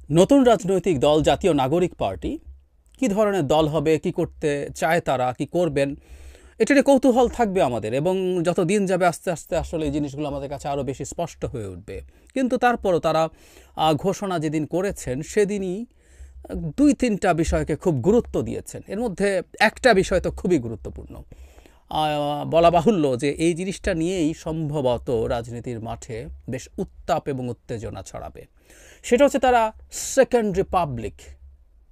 নতুন রাজনৈতিক দল জাতীয় নাগরিক পার্টি কি ধরনের দল হবে, কি করতে চায় তারা, কি করবেন, এটা নিয়ে কৌতূহল থাকবে আমাদের। এবং যত দিন যাবে আস্তে আস্তে আসলে এই জিনিসগুলো আমাদের কাছে আরও বেশি স্পষ্ট হয়ে উঠবে। কিন্তু তারপরও তারা ঘোষণা যেদিন করেছেন সেদিনই দুই তিনটা বিষয়কে খুব গুরুত্ব দিয়েছেন। এর মধ্যে একটা বিষয় তো খুবই গুরুত্বপূর্ণ। বলা বাহুল্য যে এই জিনিসটা নিয়েই সম্ভবত রাজনীতির মাঠে বেশ উত্তাপ এবং উত্তেজনা ছড়াবে। সেটা হচ্ছে তারা সেকেন্ড রিপাবলিক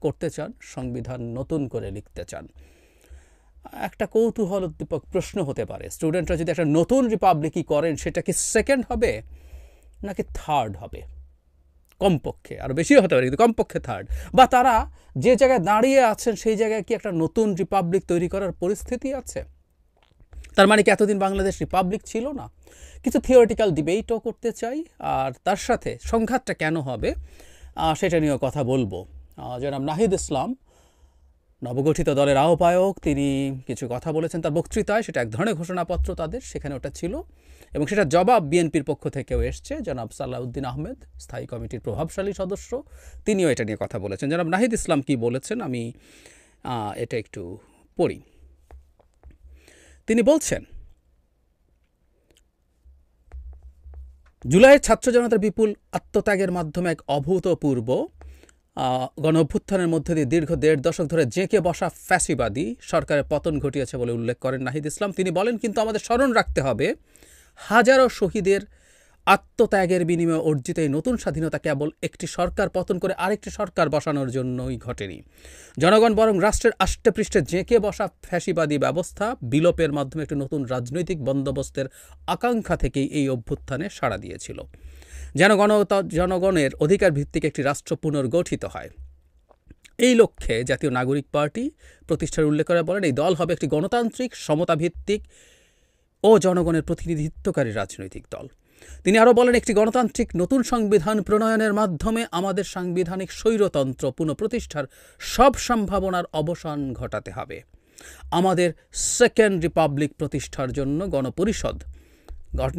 করতে চান, সংবিধান নতুন করে লিখতে চান। একটা কৌতূহল উদ্দীপক প্রশ্ন হতে পারে, স্টুডেন্টরা যদি একটা নতুন রিপাবলিকই করেন সেটা কি সেকেন্ড হবে নাকি থার্ড হবে? কমপক্ষে, আরও বেশিও হতে পারে কিন্তু কমপক্ষে থার্ড। বা তারা যে জায়গায় দাঁড়িয়ে আছেন সেই জায়গায় কি একটা নতুন রিপাবলিক তৈরি করার পরিস্থিতি আছে? তার মানে কি এতদিন বাংলাদেশ রিপাবলিক ছিল না? কিছু থিওরিটিক্যাল ডিবেটও করতে চাই, আর তার সাথে সংঘাতটা কেন হবে সেটা নিয়েও কথা বলবো। জনাব নাহিদ ইসলাম, নবগঠিত দলের আহ্বায়ক, তিনি কিছু কথা বলেছেন তার বক্তৃতায়। সেটা এক ধরনের ঘোষণাপত্র তাদের, সেখানে ওটা ছিল, এবং সেটা জবাব বিএনপির পক্ষ থেকেও এসছে। জনাব সালাউদ্দিন আহমেদ, স্থায়ী কমিটির প্রভাবশালী সদস্য, তিনিও এটা নিয়ে কথা বলেছেন। জনাব নাহিদ ইসলাম কি বলেছেন আমি এটা একটু পড়ি। তিনি বলছেন, জুলাইয়ের ছাত্র জনতার বিপুল আত্মত্যাগের মাধ্যমে এক অভূতপূর্ব গণ অভ্যুত্থানের মধ্যে দিয়ে দীর্ঘ ১.৫ দশক ধরে জেঁকে বসা ফ্যাসিবাদী সরকারের পতন ঘটিয়েছে বলে উল্লেখ করেন নাহিদ ইসলাম। তিনি বলেন, কিন্তু আমাদের স্মরণ রাখতে হবে হাজারো শহীদের আত্মত্যাগের বিনিময়ে অর্জিত এই নতুন স্বাধীনতা কেবল একটি সরকার পতন করে আরেকটি সরকার বসানোর জন্যই ঘটেনি। জনগণ বরং রাষ্ট্রের আষ্টেপৃষ্ঠে জেঁকে বসা ফ্যাসিবাদী ব্যবস্থা বিলোপের মাধ্যমে একটি নতুন রাজনৈতিক বন্দোবস্তের আকাঙ্ক্ষা থেকেই এই অভ্যুত্থানে সাড়া দিয়েছিল, যেন জনগণের অধিকার ভিত্তিক একটি রাষ্ট্র পুনর্গঠিত হয়। এই লক্ষ্যে জাতীয় নাগরিক পার্টি প্রতিষ্ঠার উল্লেখ করে বলেন, এই দল হবে একটি গণতান্ত্রিক, সমতাভিত্তিক ও জনগণের প্রতিনিধিত্বকারী রাজনৈতিক দল। তিনি আরও বলেন, একটি গণতান্ত্রিক নতুন সংবিধান প্রণয়নের মাধ্যমে আমাদের সাংবিধানিক স্বৈরতন্ত্র পুনঃপ্রতিষ্ঠার সব সম্ভাবনার অবসান ঘটাতে হবে। আমাদের সেকেন্ড রিপাবলিক প্রতিষ্ঠার জন্য গণপরিষদ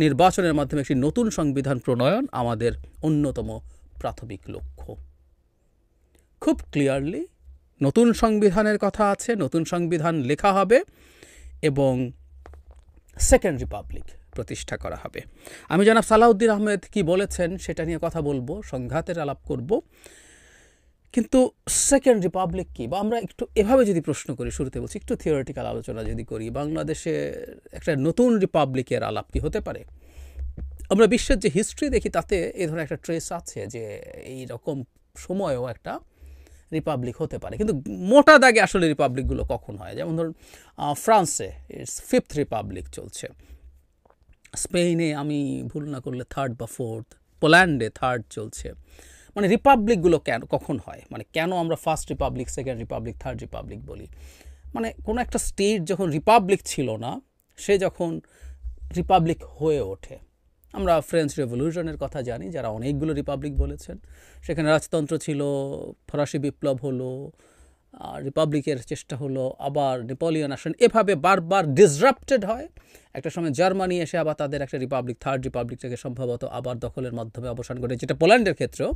নির্বাচনের মাধ্যমে একটি নতুন সংবিধান প্রণয়ন আমাদের অন্যতম প্রাথমিক লক্ষ্য। খুব ক্লিয়ারলি নতুন সংবিধানের কথা আছে, নতুন সংবিধান লেখা হবে এবং সেকেন্ড রিপাবলিক প্রতিষ্ঠা করা হবে। আমি জনাব সালাউদ্দিন আহমেদ কি বলেছেন সেটা নিয়ে কথা বলবো, সংঘাতের আলাপ করব। কিন্তু সেকেন্ড রিপাবলিক কি, বা আমরা একটু এভাবে যদি প্রশ্ন করি, শুরুতে বলছি একটু থিওরিটিক্যাল আলোচনা যদি করি, বাংলাদেশে একটা নতুন রিপাবলিকের আলাপ কি হতে পারে? আমরা বিশ্বের যে হিস্ট্রি দেখি তাতে এই ধরনের একটা ট্রেস আছে যে এই রকম সময়েও একটা রিপাবলিক হতে পারে। কিন্তু মোটা দাগে আসলে রিপাবলিকগুলো কখন হয়? যেমন ধরুন ফ্রান্সে ইটস 5th রিপাবলিক চলছে, স্পেনে আমি ভুল না করলে 3rd বা 4th, পোল্যান্ডে 3rd চলছে। মানে রিপাবলিকগুলো কখন হয়, মানে কেন আমরা first Republic, second Republic, third Republic বলি? মানে কোনো একটা স্টেট যখন রিপাবলিক ছিল না, সে যখন রিপাবলিক হয়ে ওঠে। আমরা ফ্রেঞ্চ রেভলিউশনের কথা জানি, যারা অনেকগুলো রিপাবলিক বলেছেন। সেখানে রাজতন্ত্র ছিল, ফরাসি বিপ্লব হলো, রিপাবলিকের চেষ্টা হলো, আবার নেপোলিয়ন আসেন, এভাবে বারবার ডিসরাপ্টেড হয়। একটা সময় জার্মানি এসে আবার তাদের একটা রিপাবলিক, থার্ড রিপাবলিক থেকে সম্ভবত আবার দখলের মাধ্যমে অবসান ঘটে, যেটা পোল্যান্ডের ক্ষেত্রেও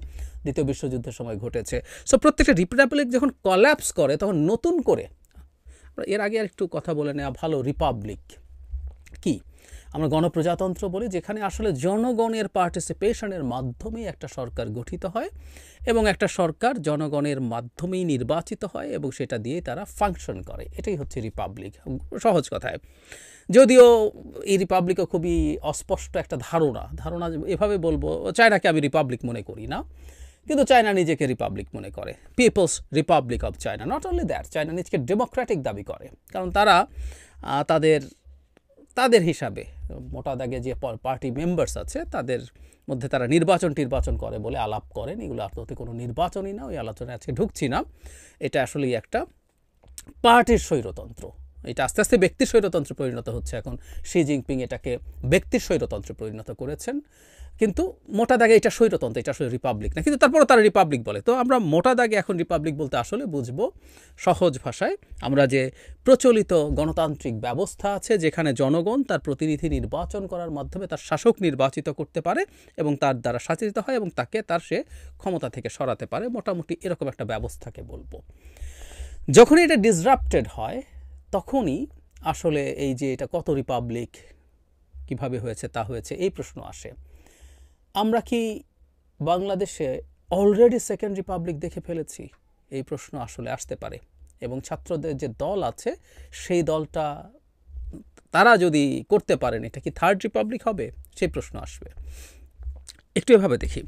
দ্বিতীয় বিশ্বযুদ্ধের সময় ঘটেছে। সো প্রত্যেকটা রিপাবলিক যখন কলাপস করে তখন নতুন করে, এর আগে আর একটু কথা বলে নেওয়া ভালো, রিপাবলিক কি আমরা গণপ্রজাতন্ত্র বলি, যেখানে আসলে জনগণের পার্টিসিপেশনের মাধ্যমেই একটা সরকার গঠিত হয় এবং একটা সরকার জনগণের মাধ্যমেই নির্বাচিত হয় এবং সেটা দিয়ে তারা ফাংশন করে। এটাই হচ্ছে রিপাবলিক, সহজ কথায়। যদিও এই রিপাবলিকও খুবই অস্পষ্ট একটা ধারণা এভাবে বলবো, চায়নাকে আমি রিপাবলিক মনে করি না, কিন্তু চায়না নিজেকে রিপাবলিক মনে করে, people's republic of China. Not only that, China নিজেকে ডেমোক্রেটিক দাবি করে, কারণ তারা তাদের হিসাবে মোটা দাগে যে পার্টি মেম্বার্স আছে তাদের মধ্যে তারা নির্বাচন করে বলে আলাপ করেন। এগুলো আদতে কোনো নির্বাচনই না, ওই আলোচনায় আজকে ঢুকছি না। এটা আসলেই একটা পার্টির স্বৈরতন্ত্র। এটা আস্তে আস্তে ব্যক্তির স্বৈরতন্ত্রে পরিণত হচ্ছে। এখন শি জিনপিং এটাকে ব্যক্তির স্বৈরতন্ত্রে পরিণত করেছেন। কিন্তু মোটা দাগে এটা স্বৈরতন্ত্র, এটা আসলে রিপাবলিক না, কিন্তু তারপরে তারা রিপাবলিক বলে। তো আমরা মোটা দাগে এখন রিপাবলিক বলতে আসলে বুঝবো সহজ ভাষায় আমরা যে প্রচলিত গণতান্ত্রিক ব্যবস্থা আছে, যেখানে জনগণ তার প্রতিনিধি নির্বাচন করার মাধ্যমে তার শাসক নির্বাচিত করতে পারে এবং তার দ্বারা শাসিত হয় এবং তাকে সে ক্ষমতা থেকে সরাতে পারে, মোটামুটি এরকম একটা ব্যবস্থাকে বলবো। যখনই এটা ডিসরাপ্টেড হয় তখনই আসলে এই যে এটা কত রিপাবলিক, কিভাবে হয়েছে তা হয়েছে, এই প্রশ্ন আসে। আমরা কি বাংলাদেশে অলরেডি সেকেন্ড রিপাবলিক দেখে ফেলেছি? এই প্রশ্ন আসলে আসতে পারে। এবং ছাত্রদের যে দল আছে সেই দলটা তারা যদি করতে পারেন, এটা কি থার্ড রিপাবলিক হবে, সেই প্রশ্ন আসবে। একটু এভাবে দেখি,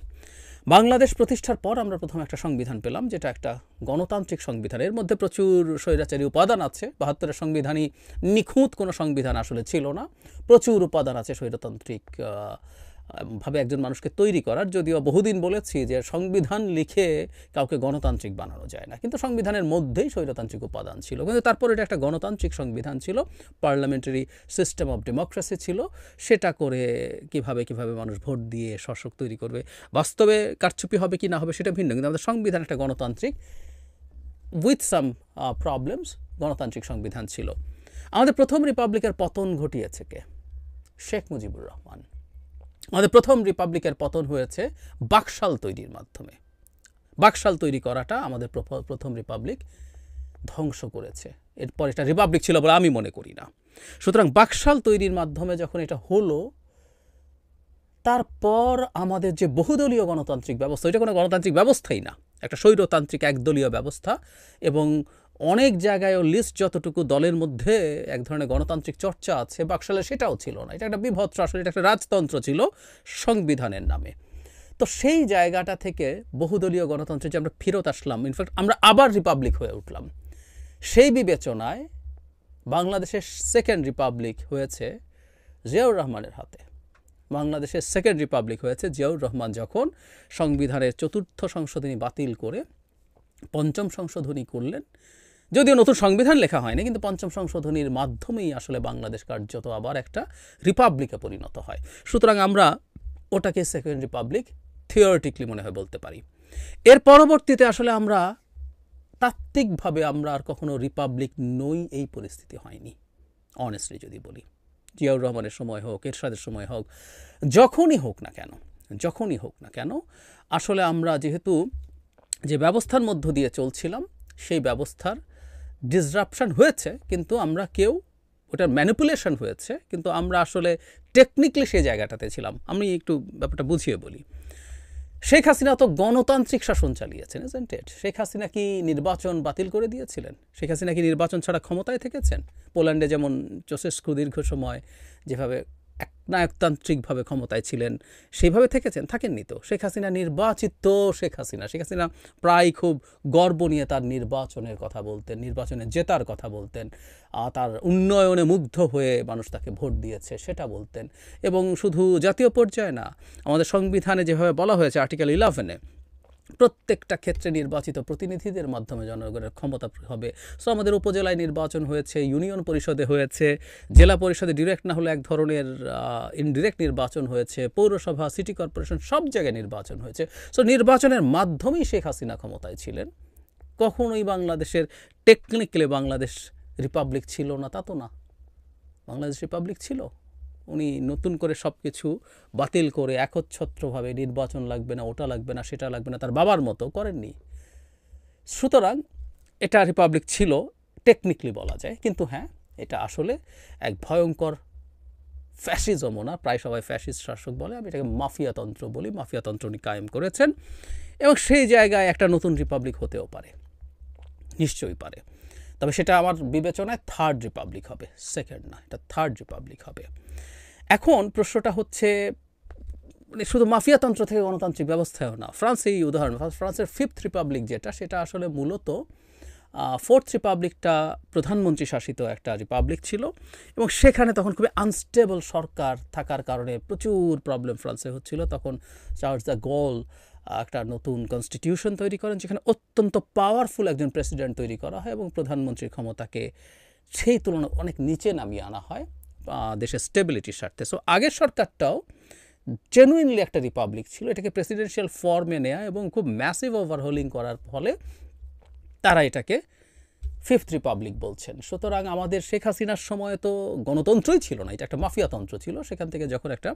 বাংলাদেশ প্রতিষ্ঠার পর আমরা প্রথম একটা সংবিধান পেলাম, যেটা একটা গণতান্ত্রিক সংবিধান। এর মধ্যে প্রচুর স্বৈরাচারী উপাদান আছে। ৭২-এর সংবিধানই নিখুঁত কোনো সংবিধান আসলে ছিল না। প্রচুর উপাদান আছে স্বৈরতান্ত্রিক ভাবে একজন মানুষকে তৈরি করার। যদিও বহুদিন বলেছি যে সংবিধান লিখে কাউকে গণতান্ত্রিক বানানো যায় না, কিন্তু সংবিধানের মধ্যেই স্বৈরতান্ত্রিক উপাদান ছিল। কিন্তু তারপর এটা একটা গণতান্ত্রিক সংবিধান ছিল, পার্লামেন্টারি সিস্টেম অফ ডেমোক্রেসি ছিল। সেটা করে কিভাবে মানুষ ভোট দিয়ে শাসক তৈরি করবে, বাস্তবে কারচুপি হবে কি না হবে সেটা ভিন্ন, কিন্তু আমাদের সংবিধান একটা গণতান্ত্রিক উইথ সাম প্রবলেমস গণতান্ত্রিক সংবিধান ছিল। আমাদের প্রথম রিপাবলিকের পতন ঘটিয়েছে কে? শেখ মুজিবুর রহমান। আমাদের প্রথম রিপাবলিকের পতন হয়েছে বাকশাল তৈরির মাধ্যমে। বাকশাল তৈরি করাটা আমাদের প্রথম রিপাবলিক ধ্বংস করেছে। এরপর এটা রিপাবলিক ছিল বলে আমি মনে করি না। সুতরাং বাকশাল তৈরির মাধ্যমে যখন এটা হলো, তারপর আমাদের যে বহুদলীয় গণতান্ত্রিক ব্যবস্থা, এটা কোনো গণতান্ত্রিক ব্যবস্থাই না, একটা স্বৈরতান্ত্রিক একদলীয় ব্যবস্থা। এবং অনেক জায়গায় লিস্ট যতটুকু দলের মধ্যে এক ধরনের গণতান্ত্রিক চর্চা আছে, বাকশালে সেটাও ছিল না। এটা একটা বিভৎস, আসলে এটা একটা রাজতন্ত্র ছিল সংবিধানের নামে। তো সেই জায়গাটা থেকে বহুদলীয় গণতন্ত্রে যে আমরা ফেরত আসলাম, ইনফ্যাক্ট আমরা আবার রিপাবলিক হয়ে উঠলাম, সেই বিবেচনায় বাংলাদেশের সেকেন্ড রিপাবলিক হয়েছে জিয়াউর রহমানের হাতে। বাংলাদেশের সেকেন্ড রিপাবলিক হয়েছে জিয়াউর রহমান যখন সংবিধানের চতুর্থ সংশোধনী বাতিল করে পঞ্চম সংশোধনী করলেন। যদিও নতুন সংবিধান লেখা হয়নি, কিন্তু পঞ্চম সংশোধনীর মাধ্যমেই আসলে বাংলাদেশ কার্যত আবার একটা রিপাবলিকে পরিণত হয়। সুতরাং আমরা ওটাকে সেকেন্ড রিপাবলিক থিওরিটিক্যালি মনে হয় বলতে পারি। এর পরবর্তীতে আসলে আমরা তাত্ত্বিকভাবে আমরা আর কখনো রিপাবলিক নই, এই পরিস্থিতি হয়নি অনেস্টলি যদি বলি। জিয়াউর রহমানের সময় হোক, এরশাদের সময় হোক, যখনই হোক না কেন আসলে আমরা যেহেতু যে ব্যবস্থার মধ্য দিয়ে চলছিলাম, সেই ব্যবস্থার ডিসরাপশন হয়েছে, কিন্তু আমরা কেউ ওটার ম্যানিপুলেশন হয়েছে, কিন্তু আমরা আসলে টেকনিক্যালি সেই জায়গাটাতে ছিলাম। আমি একটু ব্যাপারটা বুঝিয়ে বলি। শেখ হাসিনা তো গণতান্ত্রিক শাসন চালিয়েছেন, ইজন্ট ইট? শেখ হাসিনা কি নির্বাচন বাতিল করে দিয়েছিলেন? শেখ হাসিনা কি নির্বাচন ছাড়া ক্ষমতায় থেকেছেন? পোল্যান্ডে যেমন চৌসেস্কু দীর্ঘ সময় যেভাবে একনায়কতান্ত্রিকভাবে ক্ষমতায় ছিলেন, সেইভাবে থেকেছেন? থাকেননি তো। শেখ হাসিনা নির্বাচিত শেখ হাসিনা প্রায় খুব গর্ব নিয়ে তার নির্বাচনের কথা বলতেন, নির্বাচনে জেতার কথা বলতেন, তার উন্নয়নে মুগ্ধ হয়ে মানুষ তাকে ভোট দিয়েছে সেটা বলতেন। এবং শুধু জাতীয় পর্যায়ে না, আমাদের সংবিধানে যেভাবে বলা হয়েছে আর্টিকেল 11-এ, প্রত্যেকটা ক্ষেত্রে নির্বাচিত প্রতিনিধিদের মাধ্যমে জনগণের ক্ষমতা হবে। সো আমাদের উপজেলায় নির্বাচন হয়েছে, ইউনিয়ন পরিষদে হয়েছে, জেলা পরিষদে ডিরেক্ট না হলে এক ধরনের ইনডিরেক্ট নির্বাচন হয়েছে, পৌরসভা, সিটি কর্পোরেশন, সব জায়গায় নির্বাচন হয়েছে। সো নির্বাচনের মাধ্যমেই শেখ হাসিনা ক্ষমতায় ছিলেন। কখনোই বাংলাদেশের টেকনিক্যালি বাংলাদেশ রিপাবলিক ছিল না তা তো না। বাংলাদেশ রিপাবলিক ছিল। উনি নতুন করে সব কিছু বাতিল করে একচ্ছত্রভাবে নির্বাচন লাগবে না, ওটা লাগবে না, সেটা লাগবে না, তার বাবার মতো করেননি। সুতরাং এটা রিপাবলিক ছিল টেকনিক্যালি বলা যায়, কিন্তু হ্যাঁ, এটা আসলে এক ভয়ঙ্কর ফ্যাসিজমও না, প্রায় সবাই ফ্যাসিস্ট শাসক বলে, আমি এটাকে মাফিয়াতন্ত্র বলি। মাফিয়াতন্ত্র উনি কায়েম করেছেন এবং সেই জায়গায় একটা নতুন রিপাবলিক হতেও পারে, নিশ্চয়ই পারে। তবে সেটা আমার বিবেচনায় থার্ড রিপাবলিক হবে, সেকেন্ড না, এটা থার্ড রিপাবলিক হবে। এখন প্রশ্নটা হচ্ছে, মানে শুধু মাফিয়াতন্ত্র থেকে গণতান্ত্রিক ব্যবস্থাও না, ফ্রান্স এই উদাহরণ, ফ্রান্সের ফিফথ রিপাবলিক যেটা, সেটা আসলে মূলত ফোর্থ রিপাবলিকটা প্রধানমন্ত্রী শাসিত একটা রিপাবলিক ছিল এবং সেখানে তখন খুবই আনস্টেবল সরকার থাকার কারণে প্রচুর প্রবলেম ফ্রান্সে হচ্ছিল। তখন চার্লস দ্য গল একটা নতুন কনস্টিটিউশন তৈরি করেন, যেখানে অত্যন্ত পাওয়ারফুল একজন প্রেসিডেন্ট তৈরি করা হয় এবং প্রধানমন্ত্রীর ক্ষমতাকে সেই তুলনায় অনেক নিচে নামিয়ে আনা হয় দেশের স্টেবিলিটির স্বার্থে। সো আগের সরকারটাও জেনুইনলি একটা রিপাবলিক ছিল, এটাকে প্রেসিডেন্সিয়াল ফর্মে নেয়া এবং খুব ম্যাসিভ ওভারহোলিং করার ফলে তারা এটাকে ফিফথ রিপাবলিক বলছেন। সুতরাং আমাদের শেখ হাসিনার সময় তো গণতন্ত্রই ছিল না, এটা একটা মাফিয়াতন্ত্র ছিল। সেখান থেকে যখন একটা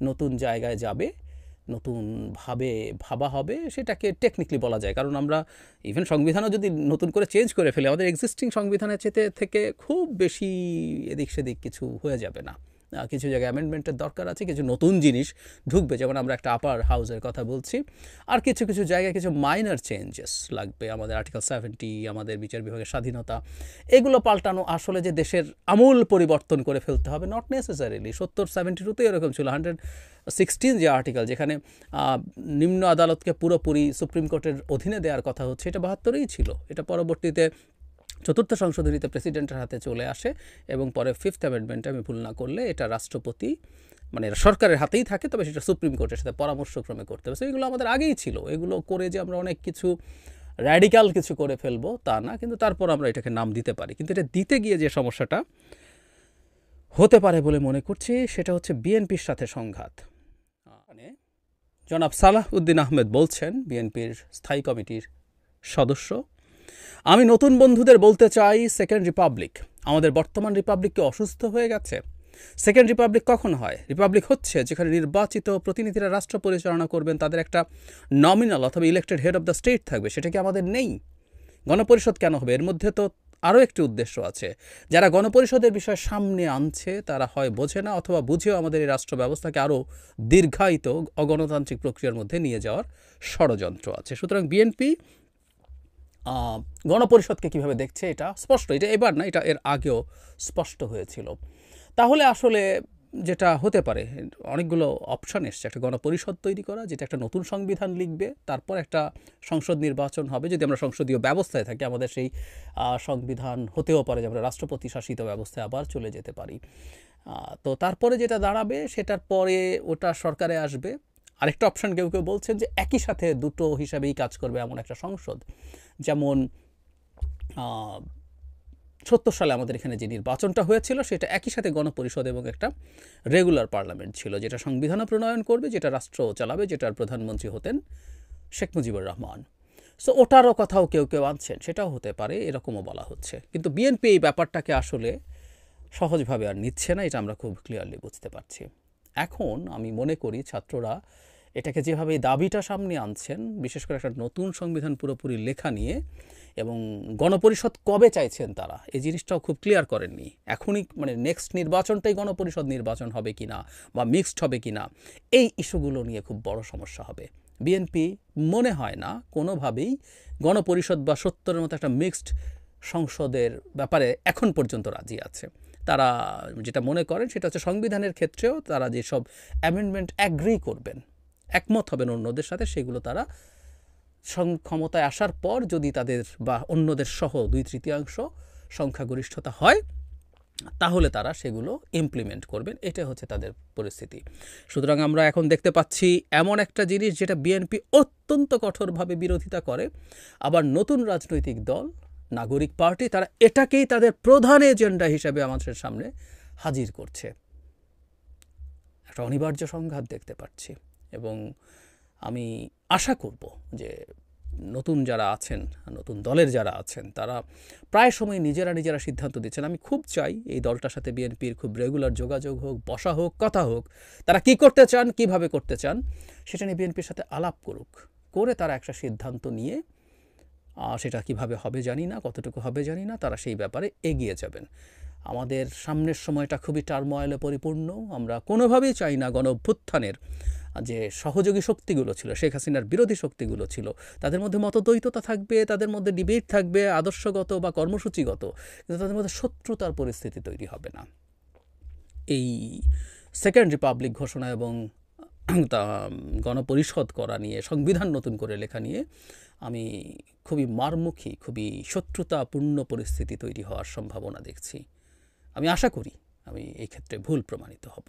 নতুন জায়গায় যাবে, নতুনভাবে ভাবা হবে, সেটাকে টেকনিক্যালি বলা যায়। কারণ আমরা ইভেন সংবিধানও যদি নতুন করে চেঞ্জ করে ফেলে, আমাদের এক্সিস্টিং সংবিধানের থেকে খুব বেশি এদিক সেদিক কিছু হয়ে যাবে না। কিছু জায়গায় অ্যামেন্ডমেন্টের দরকার আছে, কিছু নতুন জিনিস ঢুকবে, যেমন আমরা একটা আপার হাউসের কথা বলছি। আর কিছু কিছু জায়গায় কিছু মাইনর চেঞ্জেস লাগবে। আমাদের আর্টিকেল 70, আমাদের বিচার বিভাগের স্বাধীনতা, এগুলো পাল্টানো আসলে যে দেশের আমূল পরিবর্তন করে ফেলতে হবে, নট নেসেসারিলি। 70-72-তে এরকম ছিল। 116 যে আর্টিকেল, যেখানে নিম্ন আদালতকে পুরোপুরি সুপ্রিম কোর্টের অধীনে দেওয়ার কথা হচ্ছে, এটা 72-ই ছিল। এটা পরবর্তীতে চতুর্থ সংশোধনীতে প্রেসিডেন্টের হাতে চলে আসে এবং পরে ফিফথ অ্যামেন্ডমেন্টে, আমি ভুল না করলে, এটা রাষ্ট্রপতি মানে সরকারের হাতেই থাকে, তবে সেটা সুপ্রিম কোর্টের সাথে পরামর্শক্রমে করতে হবে। এগুলো আমাদের আগেই ছিল। এগুলো করে যে আমরা অনেক কিছু র্যাডিক্যাল কিছু করে ফেলবো তা না, কিন্তু তারপর আমরা এটাকে নাম দিতে পারি। কিন্তু এটা দিতে গিয়ে যে সমস্যাটা হতে পারে বলে মনে করছি, সেটা হচ্ছে বিএনপির সাথে সংঘাত। মানে জনাব সালাহ উদ্দিন আহমেদ বলছেন, বিএনপির স্থায়ী কমিটির সদস্য, আমি নতুন বন্ধুদের বলতে চাই, সেকেন্ড রিপাবলিক, আমাদের বর্তমান রিপাবলিক কি অসুস্থ হয়ে গেছে? সেকেন্ড রিপাবলিক কখন হয়? রিপাবলিক হচ্ছে যেখানে নির্বাচিত প্রতিনিধিরা রাষ্ট্র পরিচালনা করবেন, তাদের একটা নমিনাল অথবা elected head of the state থাকবে। সেটা কি আমাদের নেই? গণপরিষদ কেন হবে? এর মধ্যে তো আরও একটি উদ্দেশ্য আছে। যারা গণপরিষদের বিষয় সামনে আনছে তারা হয় বোঝে না, অথবা বুঝেও আমাদের এই রাষ্ট্র ব্যবস্থাকে আরও দীর্ঘায়িত অগণতান্ত্রিক প্রক্রিয়ার মধ্যে নিয়ে যাওয়ার ষড়যন্ত্র আছে। সুতরাং বিএনপি গণপরিষদকে কীভাবে দেখছে এটা স্পষ্ট। এটা এবার না, এটা এর আগেও স্পষ্ট হয়েছিল। তাহলে আসলে যেটা হতে পারে, অনেকগুলো অপশান এসছে। একটা গণপরিষদ তৈরি করা, যেটা একটা নতুন সংবিধান লিখবে, তারপর একটা সংসদ নির্বাচন হবে। যদি আমরা সংসদীয় ব্যবস্থায় থাকি, আমাদের সেই সংবিধান হতেও পারে যে আমরা রাষ্ট্রপতি শাসিত ব্যবস্থায় আবার চলে যেতে পারি। তো তারপরে যেটা দাঁড়াবে, সেটার পরে ওটা সরকারে আসবে। আরেকটা অপশান কেউ কেউ বলছেন যে একই সাথে দুটো হিসাবেই কাজ করবে এমন একটা সংসদ। যেমন 70 সালে আমাদের এখানে যে নির্বাচনটা হয়েছিল, সেটা একই সাথে গণপরিষদ এবং একটা রেগুলার পার্লামেন্ট ছিল, যেটা সংবিধানও প্রণয়ন করবে, যেটা রাষ্ট্র চালাবে, যেটার প্রধানমন্ত্রী হতেন শেখ মুজিবুর রহমান। সো ওটারও কথাও কেউ কেউ আনছেন, সেটাও হতে পারে, এরকমও বলা হচ্ছে। কিন্তু বিএনপি এই ব্যাপারটাকে আসলে সহজভাবে আর নিচ্ছে না, এটা আমরা খুব ক্লিয়ারলি বুঝতে পারছি। এখন আমি মনে করি ছাত্ররা এটাকে যেভাবে দাবিটা সামনে আনছেন, বিশেষ করে একটা নতুন সংবিধান পুরোপুরি লেখা নিয়ে, এবং গণপরিষদ কবে চাইছেন তারা, এই জিনিসটাও খুব ক্লিয়ার করেননি। এখনই মানে নেক্সট নির্বাচনটাই গণপরিষদ নির্বাচন হবে কিনা বা মিক্সড হবে কিনা, এই ইস্যুগুলো নিয়ে খুব বড় সমস্যা হবে। বিএনপি মনে হয় না কোনোভাবেই গণপরিষদ বা 70-এর মতো একটা মিক্সড সংসদের ব্যাপারে এখন পর্যন্ত রাজি আছে। তারা যেটা মনে করেন সেটা হচ্ছে সংবিধানের ক্ষেত্রেও তারা যেসব অ্যামেন্ডমেন্ট অ্যাগ্রি করবেন, একমত হবেন অন্যদের সাথে, সেগুলো তারা ক্ষমতায় আসার পর যদি তাদের বা অন্যদের সহ 2/3 সংখ্যাগরিষ্ঠতা হয়, তাহলে তারা সেগুলো ইমপ্লিমেন্ট করবেন। এটা হচ্ছে তাদের পরিস্থিতি। সুতরাং আমরা এখন দেখতে পাচ্ছি এমন একটা জিনিস যেটা বিএনপি অত্যন্ত কঠোরভাবে বিরোধিতা করে, আবার নতুন রাজনৈতিক দল নাগরিক পার্টি তারা এটাকেই তাদের প্রধান এজেন্ডা হিসেবে আমাদের সামনে হাজির করছে। একটা অনিবার্য সংঘাত দেখতে পাচ্ছি, এবং আমি আশা করব যে নতুন যারা আছেন, নতুন দলের যারা আছেন, তারা প্রায় সময় নিজেরা সিদ্ধান্ত দিচ্ছেন। আমি খুব চাই এই দলটার সাথে বিএনপির খুব রেগুলার যোগাযোগ হোক, বসা হোক, কথা হোক। তারা কি করতে চান, কিভাবে করতে চান, সেটা নিয়ে বিএনপির সাথে আলাপ করুক, করে তারা একটা সিদ্ধান্ত নিয়ে, সেটা কিভাবে হবে জানি না, কতটুকু হবে জানি না, তারা সেই ব্যাপারে এগিয়ে যাবেন। আমাদের সামনের সময়টা খুবই টার্ময়েলে পরিপূর্ণ। আমরা কোনোভাবেই চাই না গণ অভ্যুত্থানের যে সহযোগী শক্তিগুলো ছিল, শেখ হাসিনার বিরোধী শক্তিগুলো ছিল, তাদের মধ্যে মতদ্বৈততা থাকবে, তাদের মধ্যে ডিবেট থাকবে আদর্শগত বা কর্মসূচিগত, কিন্তু তাদের মধ্যে শত্রুতার পরিস্থিতি তৈরি হবে না। এই সেকেন্ড রিপাবলিক ঘোষণা এবং গণপরিষদ করা নিয়ে, সংবিধান নতুন করে লেখা নিয়ে আমি খুবই মারমুখী, খুবই শত্রুতাপূর্ণ পরিস্থিতি তৈরি হওয়ার সম্ভাবনা দেখছি। আমি আশা করি আমি এই ক্ষেত্রে ভুল প্রমাণিত হব।